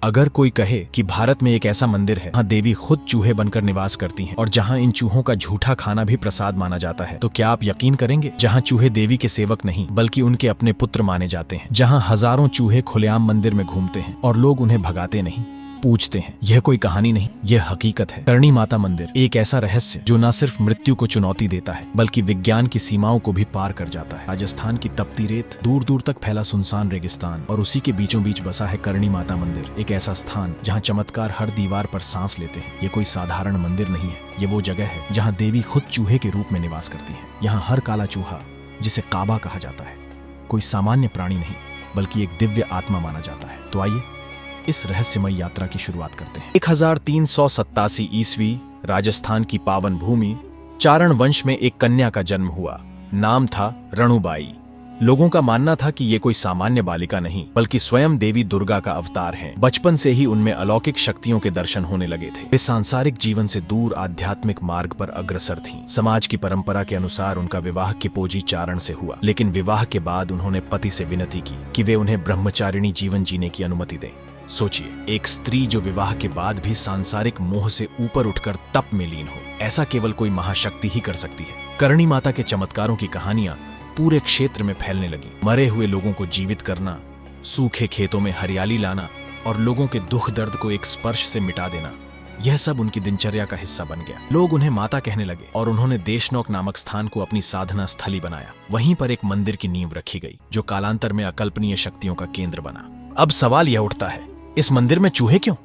अगर कोई कहे कि भारत में एक ऐसा मंदिर है जहाँ देवी खुद चूहे बनकर निवास करती हैं और जहाँ इन चूहों का झूठा खाना भी प्रसाद माना जाता है, तो क्या आप यकीन करेंगे? जहाँ चूहे देवी के सेवक नहीं बल्कि उनके अपने पुत्र माने जाते हैं, जहाँ हजारों चूहे खुलेआम मंदिर में घूमते हैं और लोग उन्हें भगाते नहीं, पूछते हैं। यह कोई कहानी नहीं, यह हकीकत है। करणी माता मंदिर एक ऐसा रहस्य जो न सिर्फ मृत्यु को चुनौती देता है बल्कि विज्ञान की सीमाओं को भी पार कर जाता है। राजस्थान की तपती रेत, दूर दूर तक फैला सुनसान रेगिस्तान और उसी के बीचों बीच बसा है करणी माता मंदिर, एक ऐसा स्थान जहाँ चमत्कार हर दीवार पर सांस लेते हैं। ये कोई साधारण मंदिर नहीं है, ये वो जगह है जहाँ देवी खुद चूहे के रूप में निवास करती है। यहाँ हर काला चूहा, जिसे काबा कहा जाता है, कोई सामान्य प्राणी नहीं बल्कि एक दिव्य आत्मा माना जाता है। तो आइए इस रहस्यमय यात्रा की शुरुआत करते हैं। 1387 ईस्वी राजस्थान की पावन भूमि चारण वंश में एक कन्या का जन्म हुआ। नाम था रणुबाई। लोगों का मानना था कि ये कोई सामान्य बालिका नहीं बल्कि स्वयं देवी दुर्गा का अवतार है। बचपन से ही उनमें अलौकिक शक्तियों के दर्शन होने लगे थे। वे सांसारिक जीवन से दूर आध्यात्मिक मार्ग पर अग्रसर थीं। समाज की परंपरा के अनुसार उनका विवाह किपोजी चारण से हुआ, लेकिन विवाह के बाद उन्होंने पति से विनती की कि वे उन्हें ब्रह्मचारिणी जीवन जीने की अनुमति दें। सोचिए, एक स्त्री जो विवाह के बाद भी सांसारिक मोह से ऊपर उठकर तप में लीन हो, ऐसा केवल कोई महाशक्ति ही कर सकती है। करणी माता के चमत्कारों की कहानियां पूरे क्षेत्र में फैलने लगी। मरे हुए लोगों को जीवित करना, सूखे खेतों में हरियाली लाना और लोगों के दुख दर्द को एक स्पर्श से मिटा देना, यह सब उनकी दिनचर्या का हिस्सा बन गया। लोग उन्हें माता कहने लगे और उन्होंने देशनौक नामक स्थान को अपनी साधना स्थली बनाया। वहीं पर एक मंदिर की नींव रखी गई जो कालांतर में अकल्पनीय शक्तियों का केंद्र बना। अब सवाल यह उठता है, इस मंदिर में चूहे क्यों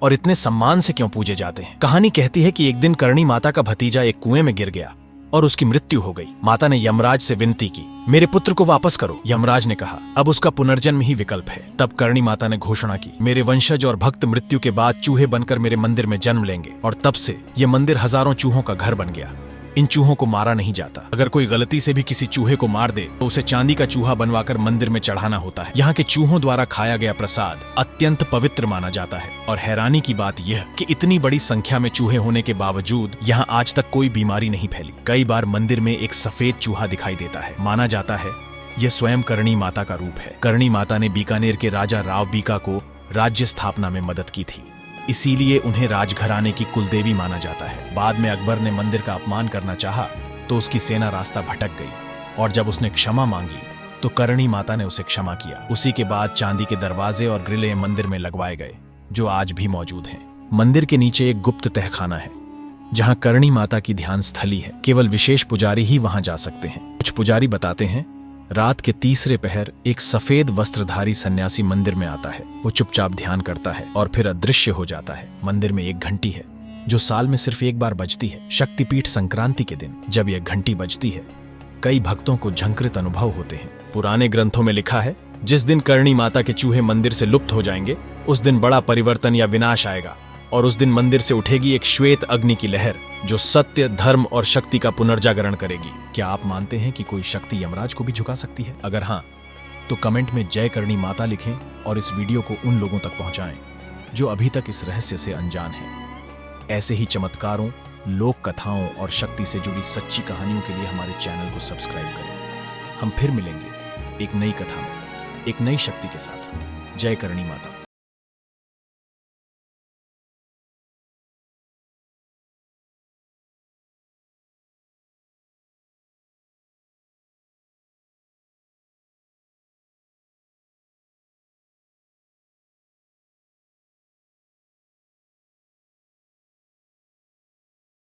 और इतने सम्मान से क्यों पूजे जाते हैं? कहानी कहती है कि एक दिन करणी माता का भतीजा एक कुएं में गिर गया और उसकी मृत्यु हो गई। माता ने यमराज से विनती की, मेरे पुत्र को वापस करो। यमराज ने कहा, अब उसका पुनर्जन्म ही विकल्प है। तब करणी माता ने घोषणा की, मेरे वंशज और भक्त मृत्यु के बाद चूहे बनकर मेरे मंदिर में जन्म लेंगे। और तब से यह मंदिर हजारों चूहों का घर बन गया। इन चूहों को मारा नहीं जाता। अगर कोई गलती से भी किसी चूहे को मार दे तो उसे चांदी का चूहा बनवाकर मंदिर में चढ़ाना होता है। यहाँ के चूहों द्वारा खाया गया प्रसाद अत्यंत पवित्र माना जाता है। और हैरानी की बात यह कि इतनी बड़ी संख्या में चूहे होने के बावजूद यहाँ आज तक कोई बीमारी नहीं फैली। कई बार मंदिर में एक सफेद चूहा दिखाई देता है। माना जाता है यह स्वयं करणी माता का रूप है। करणी माता ने बीकानेर के राजा राव बीका को राज्य स्थापना में मदद की थी, इसीलिए उन्हें राजघराने की कुलदेवी माना जाता है। बाद में अकबर ने मंदिर का अपमान करना चाहा तो उसकी सेना रास्ता भटक गई और जब उसने क्षमा मांगी तो करणी माता ने उसे क्षमा किया। उसी के बाद चांदी के दरवाजे और ग्रिलें मंदिर में लगवाए गए जो आज भी मौजूद हैं। मंदिर के नीचे एक गुप्त तहखाना है जहां करणी माता की ध्यान स्थली है। केवल विशेष पुजारी ही वहां जा सकते हैं। कुछ पुजारी बताते हैं रात के तीसरे पहर एक सफेद वस्त्रधारी सन्यासी मंदिर में आता है। वो चुपचाप ध्यान करता है और फिर अदृश्य हो जाता है। मंदिर में एक घंटी है जो साल में सिर्फ एक बार बजती है। शक्तिपीठ संक्रांति के दिन जब यह घंटी बजती है, कई भक्तों को झंकृत अनुभव होते हैं। पुराने ग्रंथों में लिखा है, जिस दिन करणी माता के चूहे मंदिर से लुप्त हो जाएंगे उस दिन बड़ा परिवर्तन या विनाश आएगा और उस दिन मंदिर से उठेगी एक श्वेत अग्नि की लहर जो सत्य, धर्म और शक्ति का पुनर्जागरण करेगी। क्या आप मानते हैं कि कोई शक्ति यमराज को भी झुका सकती है? अगर हाँ, तो कमेंट में जय करणी माता लिखें और इस वीडियो को उन लोगों तक पहुंचाएं जो अभी तक इस रहस्य से अनजान हैं। ऐसे ही चमत्कारों, लोक कथाओं और शक्ति से जुड़ी सच्ची कहानियों के लिए हमारे चैनल को सब्सक्राइब करें। हम फिर मिलेंगे एक नई कथा में, एक नई शक्ति के साथ। जय करणी माता।